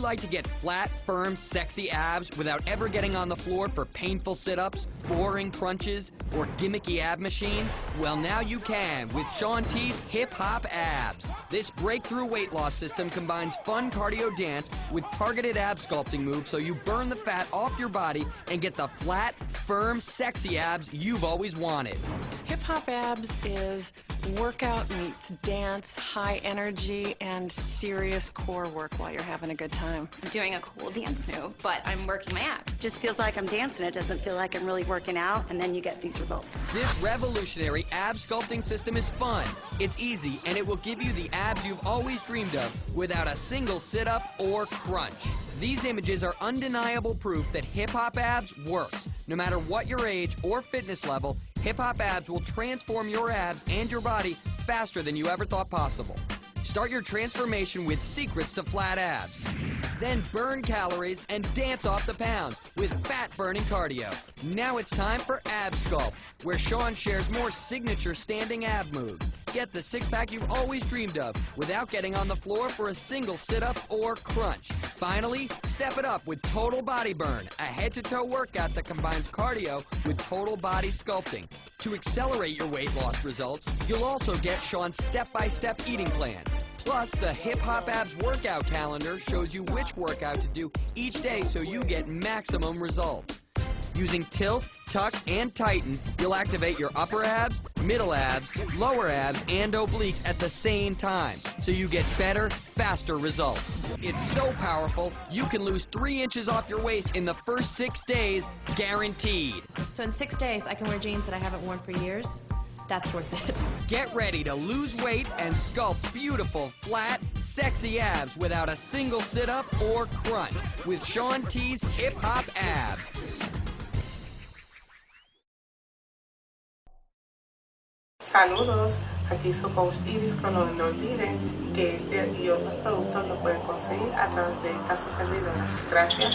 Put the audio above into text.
like to get flat, firm, sexy abs without ever getting on the floor for painful sit-ups, boring crunches, or gimmicky ab machines? Well, now you can with Shaun T's Hip Hop Abs. This breakthrough weight loss system combines fun cardio dance with targeted ab sculpting moves so you burn the fat off your body and get the flat, firm, sexy abs you've always wanted. Hip Hop Abs is workout meets dance, high energy, and serious core work while you're having a good time. I'm doing a cool dance move, but I'm working my abs. Just feels like I'm dancing. It doesn't feel like I'm really working out, and then you get these results. This revolutionary ab sculpting system is fun, it's easy, and it will give you the abs you've always dreamed of without a single sit-up or crunch. These images are undeniable proof that Hip Hop Abs works. No matter what your age or fitness level, Hip Hop Abs will transform your abs and your body faster than you ever thought possible. Start your transformation with secrets to flat abs. Then burn calories and dance off the pounds with fat-burning cardio. Now it's time for Ab Sculpt, where Shaun shares more signature standing ab moves. Get the six-pack you've always dreamed of without getting on the floor for a single sit-up or crunch. Finally, step it up with Total Body Burn, a head-to-toe workout that combines cardio with total body sculpting. To accelerate your weight loss results, you'll also get Shaun's step-by-step eating plan. Plus, the Hip Hop Abs workout calendar shows you which workout to do each day so you get maximum results. Using tilt, tuck, and tighten, you'll activate your upper abs, middle abs, lower abs, and obliques at the same time, so you get better, faster results. It's so powerful, you can lose 3 inches off your waist in the first 6 days, guaranteed. So in 6 days, I can wear jeans that I haven't worn for years? That's worth it. Get ready to lose weight and sculpt beautiful, flat, sexy abs without a single sit-up or crunch with Shaun T's Hip Hop Abs. Saludos, aquí su coach Iris Colón. No olviden que este y otros productos los pueden conseguir a través de esta su servidora. Gracias.